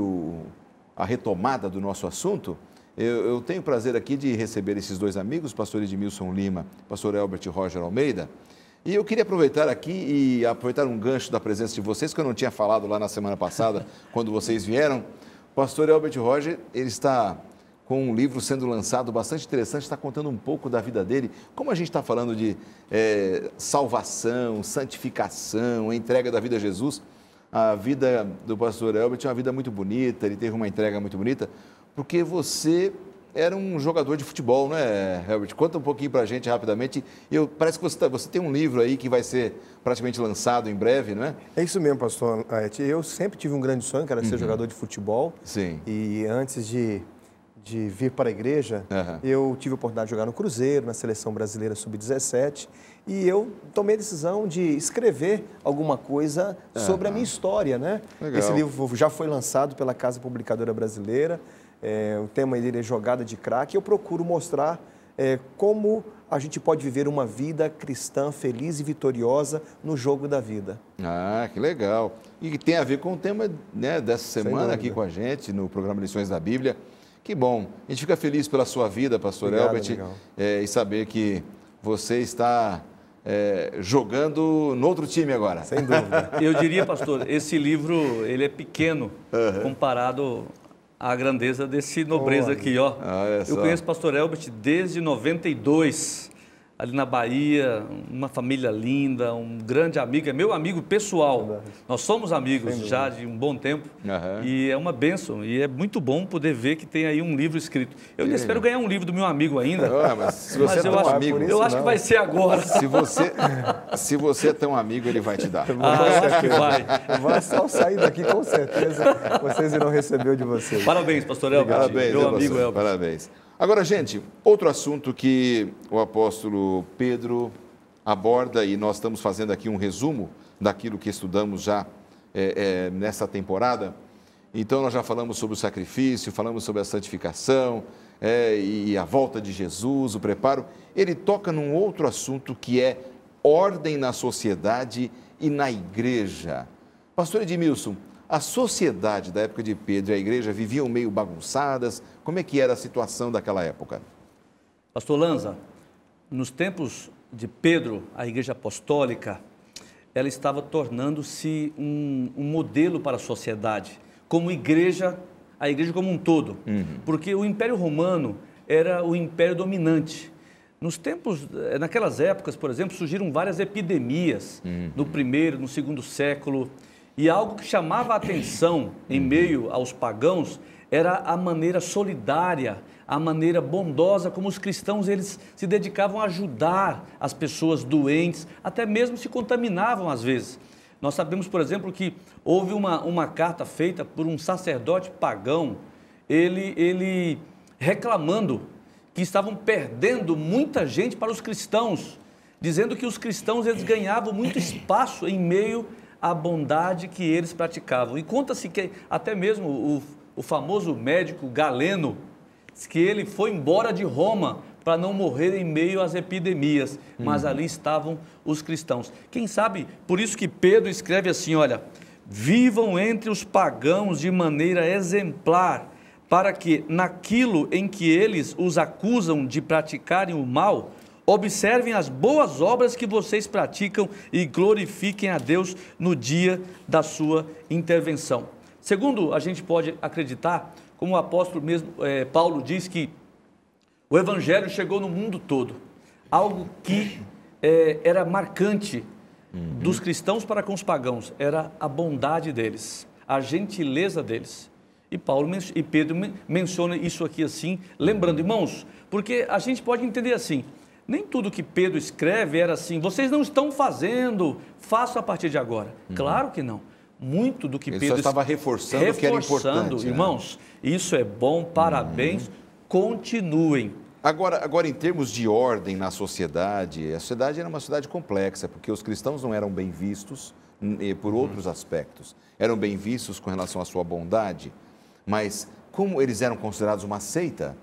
a retomada do nosso assunto, Eu tenho o prazer aqui de receber esses dois amigos, pastor Edmilson Lima, pastor Elbert Roger Almeida. E eu queria aproveitar aqui e aproveitar um gancho da presença de vocês, que eu não tinha falado lá na semana passada, quando vocês vieram. O pastor Elbert Roger, ele está com um livro sendo lançado bastante interessante, está contando um pouco da vida dele. Como a gente está falando de salvação, santificação, entrega da vida a Jesus, a vida do pastor Elbert é uma vida muito bonita, ele teve uma entrega muito bonita, porque você era um jogador de futebol, não é, Elbert? Conta um pouquinho para a gente rapidamente. Parece que você tem um livro aí que vai ser praticamente lançado em breve, não é? É isso mesmo, pastor Aete. Eu sempre tive um grande sonho, que era ser jogador de futebol. Sim. E antes de vir para a igreja, eu tive a oportunidade de jogar no Cruzeiro, na Seleção Brasileira Sub-17, e eu tomei a decisão de escrever alguma coisa sobre a minha história, né? Legal. Esse livro já foi lançado pela Casa Publicadora Brasileira, o tema dele é Jogada de Craque, e eu procuro mostrar como a gente pode viver uma vida cristã feliz e vitoriosa no jogo da vida. Ah, que legal. E tem a ver com o tema, né, dessa semana aqui com a gente, no programa Lições da Bíblia. Que bom. A gente fica feliz pela sua vida, pastor Elbert, e saber que você está jogando no outro time agora. Sem dúvida. Eu diria, pastor, esse livro ele é pequeno comparado à grandeza desse nobreza aqui, ó. Eu conheço o pastor Elbert desde 92, ali na Bahia, uma família linda, um grande amigo, é meu amigo pessoal. Verdade. Nós somos amigos já de um bom tempo e é uma bênção. E é muito bom poder ver que tem aí um livro escrito. Eu ainda espero ganhar um livro do meu amigo ainda. Mas se você é tão amigo... Eu acho que vai ser agora. Se você é tão amigo, ele vai te dar. Eu acho que vai. Vai só sair daqui, com certeza. Vocês irão receber o de vocês. Parabéns, pastor Elbert. Parabéns, meu amigo Elbert. Parabéns. Agora, gente, outro assunto que o apóstolo Pedro aborda, e nós estamos fazendo aqui um resumo daquilo que estudamos já nessa temporada. Então, nós já falamos sobre o sacrifício, falamos sobre a santificação e a volta de Jesus, o preparo. Ele toca num outro assunto que é ordem na sociedade e na igreja. Pastor Edmilson, a sociedade da época de Pedro e a igreja viviam meio bagunçadas. Como é que era a situação daquela época? Pastor Lanza, nos tempos de Pedro, a igreja apostólica, ela estava tornando-se um modelo para a sociedade, como igreja, a igreja como um todo. Porque o Império Romano era o império dominante. Nos tempos, naquelas épocas, por exemplo, surgiram várias epidemias, no primeiro, no segundo século. E algo que chamava a atenção em meio aos pagãos era a maneira solidária, a maneira bondosa como os cristãos eles se dedicavam a ajudar as pessoas doentes, até mesmo se contaminavam às vezes. Nós sabemos, por exemplo, que houve uma carta feita por um sacerdote pagão, ele reclamando que estavam perdendo muita gente para os cristãos, dizendo que os cristãos eles ganhavam muito espaço em meio a bondade que eles praticavam. E conta-se que até mesmo o famoso médico Galeno, que ele foi embora de Roma para não morrer em meio às epidemias, mas ali estavam os cristãos. Quem sabe, por isso que Pedro escreve assim, olha, vivam entre os pagãos de maneira exemplar, para que naquilo em que eles os acusam de praticarem o mal, observem as boas obras que vocês praticam e glorifiquem a Deus no dia da sua intervenção. Segundo, a gente pode acreditar, como o apóstolo mesmo, Paulo diz que o evangelho chegou no mundo todo. Algo que era marcante dos cristãos para com os pagãos, era a bondade deles, a gentileza deles. E Pedro menciona isso aqui assim, lembrando, irmãos, porque a gente pode entender assim, nem tudo que Pedro escreve era assim, vocês não estão fazendo, façam a partir de agora. Claro que não. Muito do que Ele Pedro... só estava reforçando o que era importante. Irmãos, isso é bom, parabéns, continuem. Agora, em termos de ordem na sociedade, a sociedade era uma sociedade complexa, porque os cristãos não eram bem vistos por outros aspectos. Eram bem vistos com relação à sua bondade, mas como eles eram considerados uma seita,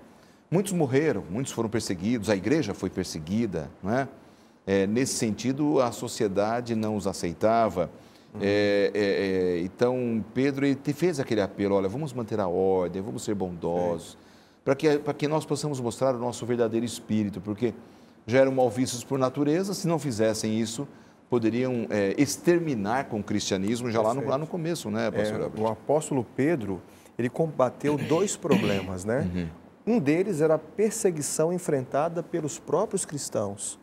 muitos morreram, muitos foram perseguidos, a igreja foi perseguida, não é? Nesse sentido, a sociedade não os aceitava. Então, Pedro ele fez aquele apelo, olha, vamos manter a ordem, vamos ser bondosos. para que nós possamos mostrar o nosso verdadeiro espírito, porque já eram mal vistos por natureza, se não fizessem isso, poderiam exterminar com o cristianismo já lá no começo, né, pastor Albert? O apóstolo Pedro, ele combateu 2 problemas, né? Um deles era a perseguição enfrentada pelos próprios cristãos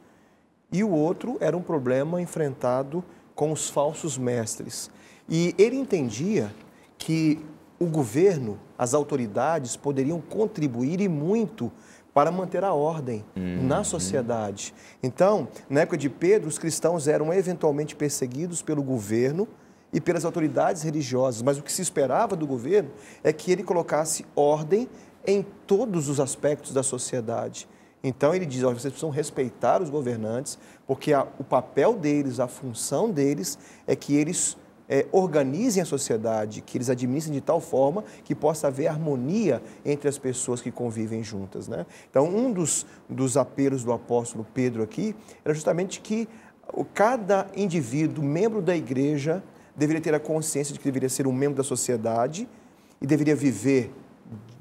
e o outro era um problema enfrentado com os falsos mestres. E ele entendia que o governo, as autoridades poderiam contribuir e muito para manter a ordem na sociedade. Então, na época de Pedro, os cristãos eram eventualmente perseguidos pelo governo e pelas autoridades religiosas, mas o que se esperava do governo é que ele colocasse ordem em todos os aspectos da sociedade. Então, ele diz, vocês precisam respeitar os governantes, porque o papel deles, a função deles é que eles organizem a sociedade, que eles administrem de tal forma que possa haver harmonia entre as pessoas que convivem juntas, né? Então, um dos apelos do apóstolo Pedro aqui era justamente que cada indivíduo, membro da igreja, deveria ter a consciência de que deveria ser um membro da sociedade e deveria viver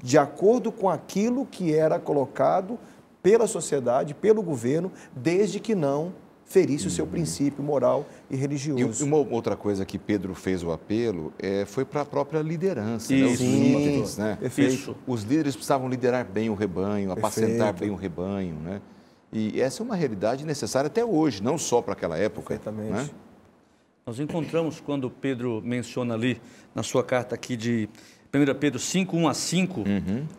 de acordo com aquilo que era colocado pela sociedade, pelo governo, desde que não ferisse o seu princípio moral e religioso. E uma outra coisa que Pedro fez o apelo foi para a própria liderança, né? Os Sim, líderes, né? Perfeito. Os líderes precisavam liderar bem o rebanho, apacentar bem o rebanho, né? E essa é uma realidade necessária até hoje, não só para aquela época. Perfeitamente. Né? Nós encontramos quando Pedro menciona ali, na sua carta aqui de 1 Pedro 5, 1 a 5,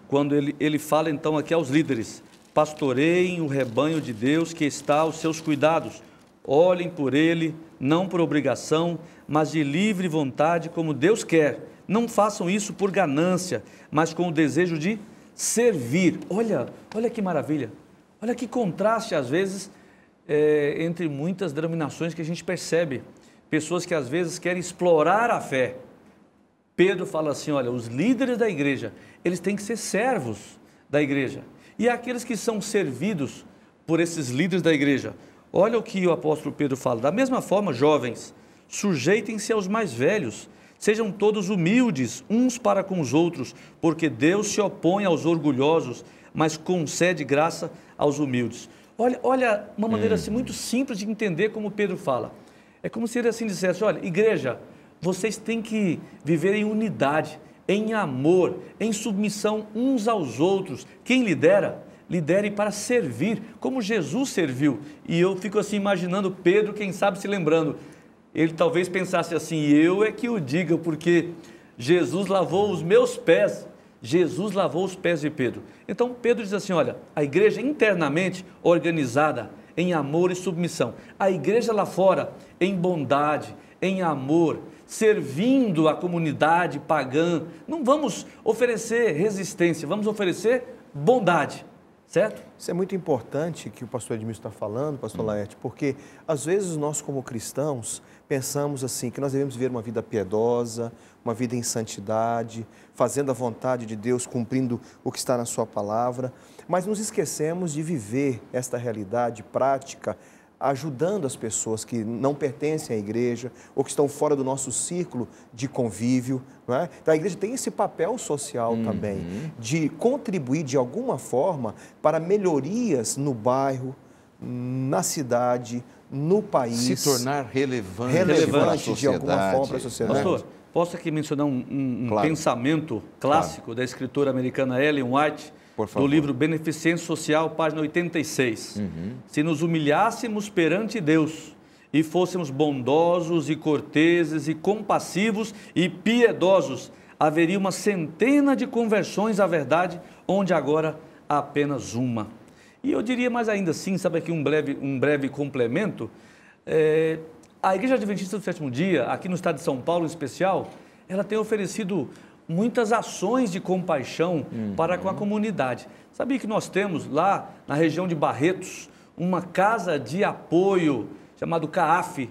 quando ele fala então aqui aos líderes: pastoreiem o rebanho de Deus que está aos seus cuidados, olhem por ele, não por obrigação, mas de livre vontade, como Deus quer. Não façam isso por ganância, mas com o desejo de servir. Olha que maravilha, olha que contraste às vezes entre muitas denominações que a gente percebe. Pessoas que às vezes querem explorar a fé. Pedro fala assim, olha, os líderes da igreja, eles têm que ser servos da igreja. E aqueles que são servidos por esses líderes da igreja, olha o que o apóstolo Pedro fala: da mesma forma, jovens, sujeitem-se aos mais velhos, sejam todos humildes uns para com os outros, porque Deus se opõe aos orgulhosos, mas concede graça aos humildes. Olha uma maneira assim muito simples de entender como Pedro fala. É como se ele assim dissesse: olha, igreja, vocês têm que viver em unidade, em amor, em submissão uns aos outros. Quem lidera, lidere para servir, como Jesus serviu. E eu fico assim imaginando Pedro, quem sabe se lembrando, ele talvez pensasse assim: eu é que o diga, porque Jesus lavou os meus pés. Jesus lavou os pés de Pedro. Então Pedro diz assim: olha, a igreja internamente organizada em amor e submissão, a igreja lá fora em bondade, em amor, servindo a comunidade pagã. Não vamos oferecer resistência, vamos oferecer bondade, certo? Isso é muito importante que o pastor Edmilson está falando, pastor Laerte, porque às vezes nós como cristãos pensamos assim, que nós devemos viver uma vida piedosa, uma vida em santidade, fazendo a vontade de Deus, cumprindo o que está na sua palavra, mas nos esquecemos de viver esta realidade prática, ajudando as pessoas que não pertencem à igreja ou que estão fora do nosso círculo de convívio, não é? Então a igreja tem esse papel social também, de contribuir de alguma forma para melhorias no bairro, na cidade, no país. Se tornar relevante de alguma forma para a sociedade. Pastor, posso aqui mencionar um Claro. pensamento clássico da escritora americana Ellen White, do livro Beneficência Social, página 86. Se nos humilhássemos perante Deus e fôssemos bondosos e corteses e compassivos e piedosos, haveria uma centena de conversões à verdade, onde agora há apenas uma. E eu diria mais ainda assim, sabe aqui um breve complemento, a Igreja Adventista do Sétimo Dia, aqui no estado de São Paulo em especial, ela tem oferecido muitas ações de compaixão para com a comunidade. Sabia que nós temos lá na região de Barretos uma casa de apoio chamado CAAF,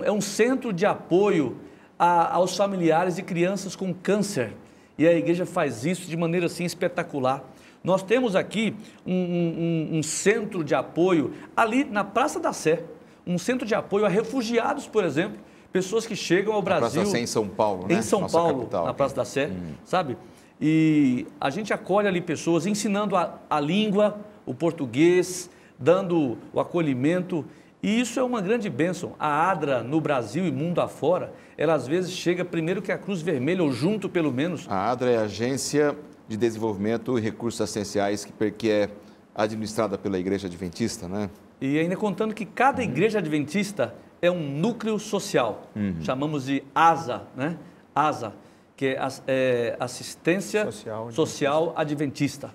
é um centro de apoio aos familiares de crianças com câncer, e a igreja faz isso de maneira assim espetacular. Nós temos aqui um centro de apoio ali na Praça da Sé, um centro de apoio a refugiados, por exemplo, pessoas que chegam ao Brasil. Praça da Sé em São Paulo, né? Em São Nossa Paulo, capital. na Praça da Sé, sabe? e a gente acolhe ali pessoas, ensinando a língua, o português, dando o acolhimento, e isso é uma grande bênção. A ADRA, no Brasil e mundo afora, ela às vezes chega primeiro que a Cruz Vermelha, ou junto pelo menos. A ADRA é a Agência de Desenvolvimento e Recursos Essenciais, que é administrada pela Igreja Adventista, né? E ainda contando que cada igreja adventista é um núcleo social, chamamos de ASA, né? ASA, que é Assistência Social Adventista,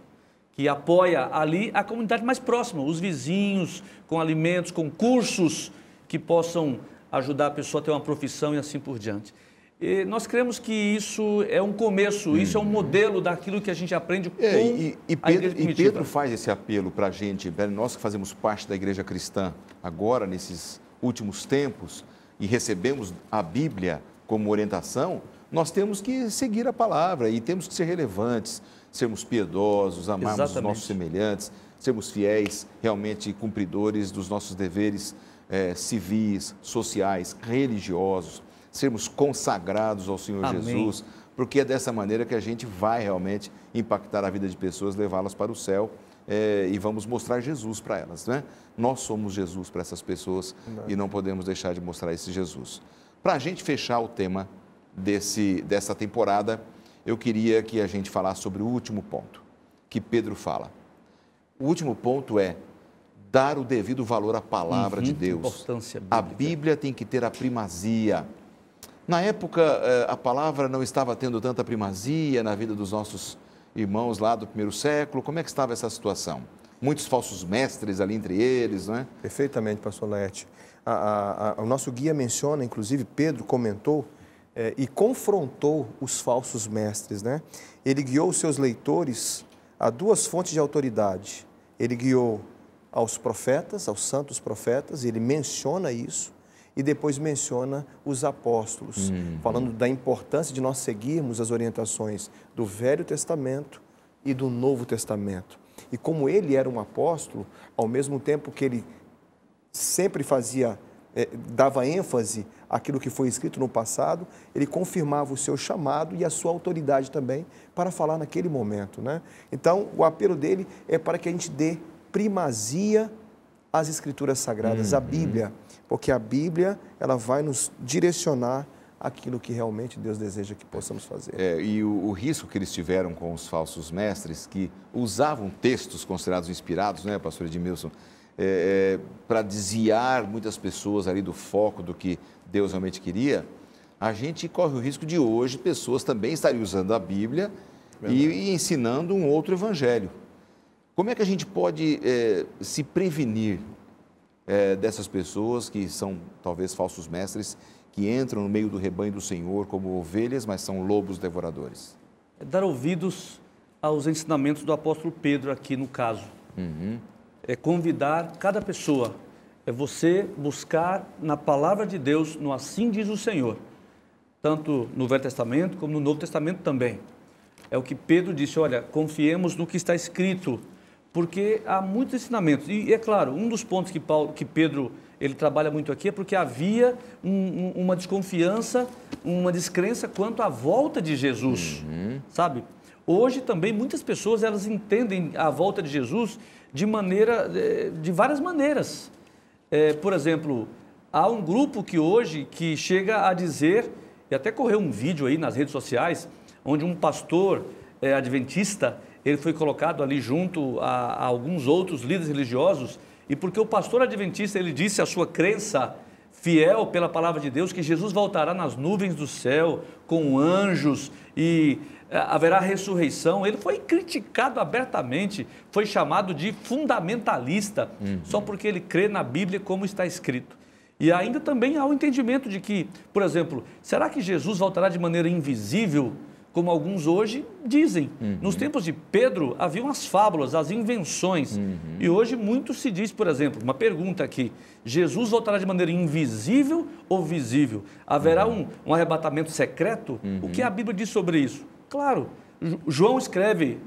que apoia ali a comunidade mais próxima, os vizinhos, com alimentos, com cursos que possam ajudar a pessoa a ter uma profissão e assim por diante. E nós cremos que isso é um começo, isso é um modelo daquilo que a gente aprende com a igreja primitiva. E Pedro faz esse apelo para a gente, nós que fazemos parte da igreja cristã agora, nesses últimos tempos, e recebemos a Bíblia como orientação, nós temos que seguir a palavra e temos que ser relevantes, sermos piedosos, amarmos os nossos semelhantes, sermos fiéis, realmente cumpridores dos nossos deveres civis, sociais, religiosos, sermos consagrados ao Senhor Jesus, porque é dessa maneira que a gente vai realmente impactar a vida de pessoas, levá-las para o céu e vamos mostrar Jesus para elas, né? Nós somos Jesus para essas pessoas e não podemos deixar de mostrar esse Jesus. Para a gente fechar o tema dessa temporada, eu queria que a gente falasse sobre o último ponto que Pedro fala. O último ponto é dar o devido valor à palavra de Deus. Importância bíblica. A Bíblia tem que ter a primazia. Na época, a palavra não estava tendo tanta primazia na vida dos nossos irmãos lá do primeiro século. Como é que estava essa situação? Muitos falsos mestres ali entre eles, não é? Perfeitamente, pastor Laerte. O nosso guia menciona, inclusive Pedro comentou e confrontou os falsos mestres, né? Ele guiou os seus leitores a duas fontes de autoridade. Ele guiou aos profetas, aos santos profetas, ele menciona isso, e depois menciona os apóstolos, falando da importância de nós seguirmos as orientações do Velho Testamento e do Novo Testamento. E como ele era um apóstolo, ao mesmo tempo que ele sempre dava ênfase àquilo que foi escrito no passado, ele confirmava o seu chamado e a sua autoridade também para falar naquele momento, né? Então, o apelo dele é para que a gente dê primazia às Escrituras Sagradas, à Bíblia, porque a Bíblia ela vai nos direcionar aquilo que realmente Deus deseja que possamos fazer. E o risco que eles tiveram com os falsos mestres, que usavam textos considerados inspirados, né, pastor Edmilson, para desviar muitas pessoas ali do foco do que Deus realmente queria, a gente corre o risco de hoje pessoas também estarem usando a Bíblia e ensinando um outro evangelho. Como é que a gente pode se prevenir dessas pessoas que são talvez falsos mestres, que entram no meio do rebanho do Senhor como ovelhas, mas são lobos devoradores? Dar ouvidos aos ensinamentos do apóstolo Pedro aqui no caso. É convidar cada pessoa, é você buscar na palavra de Deus, no assim diz o Senhor, tanto no Velho Testamento como no Novo Testamento também. É o que Pedro disse, olha, confiemos no que está escrito, porque há muitos ensinamentos. E é claro, um dos pontos que Pedro ele trabalha muito aqui é porque havia uma desconfiança, uma descrença quanto à volta de Jesus, sabe? Hoje também muitas pessoas elas entendem a volta de Jesus de várias maneiras. Por exemplo, há um grupo que chega a dizer, e até correu um vídeo aí nas redes sociais, onde um pastor adventista, ele foi colocado ali junto a alguns outros líderes religiosos, e porque o pastor adventista, ele disse a sua crença fiel pela palavra de Deus, que Jesus voltará nas nuvens do céu, com anjos, e haverá ressurreição. Ele foi criticado abertamente, foi chamado de fundamentalista, só porque ele crê na Bíblia como está escrito. E ainda também há o entendimento de que, por exemplo, será que Jesus voltará de maneira invisível, como alguns hoje dizem? Nos tempos de Pedro, haviam as fábulas, as invenções. E hoje muito se diz, por exemplo, uma pergunta aqui, Jesus voltará de maneira invisível ou visível? Haverá um arrebatamento secreto? O que a Bíblia diz sobre isso? Claro, João escreve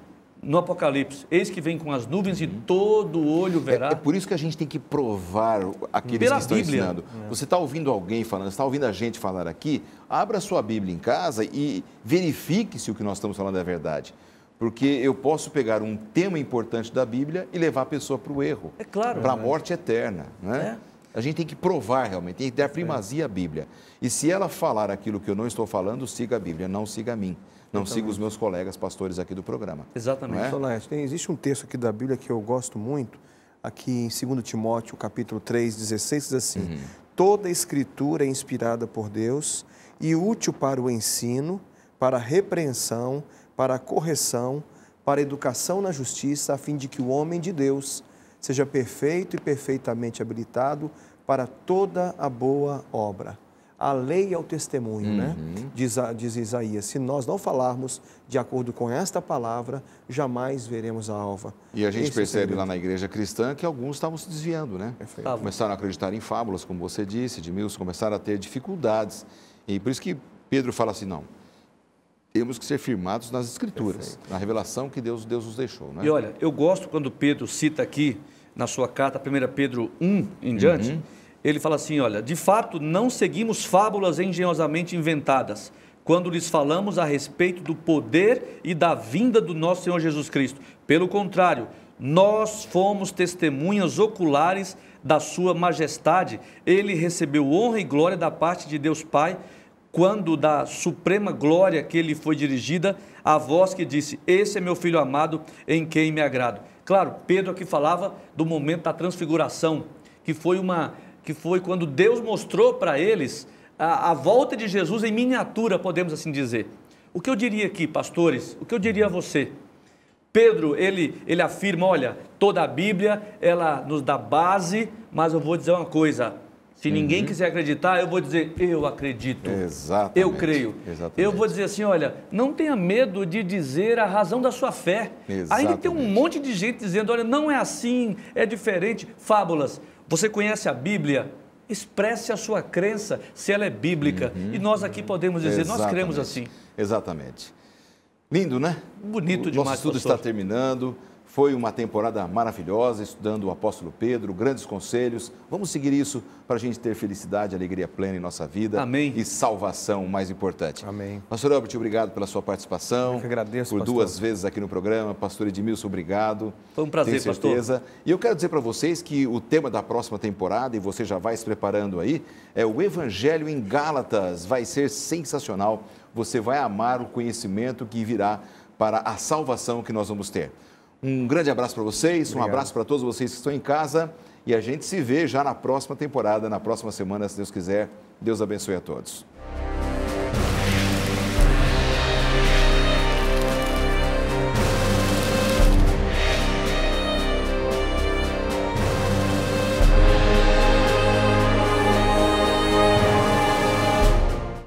no Apocalipse, eis que vem com as nuvens e todo olho verá. É por isso que a gente tem que provar aqueles Pela que estão Bíblia. ensinando. Você está ouvindo alguém falando, você está ouvindo a gente falar aqui, abra a sua Bíblia em casa e verifique se o que nós estamos falando é verdade. Porque eu posso pegar um tema importante da Bíblia e levar a pessoa para o erro. É claro. Para a morte eterna, né? A gente tem que provar realmente, tem que dar primazia à Bíblia. E se ela falar aquilo que eu não estou falando, siga a Bíblia, não siga a mim. Não siga os meus colegas pastores aqui do programa. Exatamente. Solange, existe um texto aqui da Bíblia que eu gosto muito, aqui em 2 Timóteo, capítulo 3, 16, diz assim: toda a escritura é inspirada por Deus e útil para o ensino, para a repreensão, para a correção, para a educação na justiça, a fim de que o homem de Deus seja perfeito e perfeitamente habilitado para toda a boa obra. A lei é o testemunho, né? Diz Isaías, se nós não falarmos de acordo com esta palavra, jamais veremos a alva. E a gente Esse percebe lá na igreja cristã que alguns estavam se desviando, né? Perfeito. Começaram a acreditar em fábulas, como você disse, Edmilson, começaram a ter dificuldades. E por isso que Pedro fala assim, não, temos que ser firmados nas Escrituras, na revelação que Deus nos deixou, né? E olha, eu gosto quando Pedro cita aqui, na sua carta, 1 Pedro 1 em diante, ele fala assim, olha, de fato não seguimos fábulas engenhosamente inventadas, quando lhes falamos a respeito do poder e da vinda do nosso Senhor Jesus Cristo. Pelo contrário, nós fomos testemunhas oculares da sua majestade. Ele recebeu honra e glória da parte de Deus Pai, quando da suprema glória que lhe foi dirigida, a voz que disse, esse é meu filho amado, em quem me agrado. Claro, Pedro aqui falava do momento da transfiguração, que foi quando Deus mostrou para eles a volta de Jesus em miniatura, podemos assim dizer. O que eu diria aqui, pastores, o que eu diria a você? Pedro, ele afirma, olha, toda a Bíblia, ela nos dá base, mas eu vou dizer uma coisa, se ninguém quiser acreditar, eu vou dizer, eu acredito, Exatamente. eu creio. Exatamente. Eu vou dizer assim, olha, não tenha medo de dizer a razão da sua fé. Ainda tem um monte de gente dizendo, olha, não é assim, é diferente, fábulas. Você conhece a Bíblia? Expresse a sua crença, se ela é bíblica. E nós aqui podemos dizer, nós cremos assim. Exatamente. Lindo, né? Bonito demais, Nosso estudo pastor. está terminando. Foi uma temporada maravilhosa, estudando o apóstolo Pedro, grandes conselhos. Vamos seguir isso para a gente ter felicidade, alegria plena em nossa vida. Amém. E salvação, o mais importante. Amém. Pastor Albert, obrigado pela sua participação. Eu que agradeço, por pastor. 2 vezes aqui no programa. Pastor Edmilson, obrigado. Foi um prazer, Tenho certeza. E eu quero dizer para vocês que o tema da próxima temporada, e você já vai se preparando aí, é o Evangelho em Gálatas. Vai ser sensacional. Você vai amar o conhecimento que virá para a salvação que nós vamos ter. Um grande abraço para vocês, Obrigado. Um abraço para todos vocês que estão em casa e a gente se vê já na próxima temporada, na próxima semana, se Deus quiser. Deus abençoe a todos.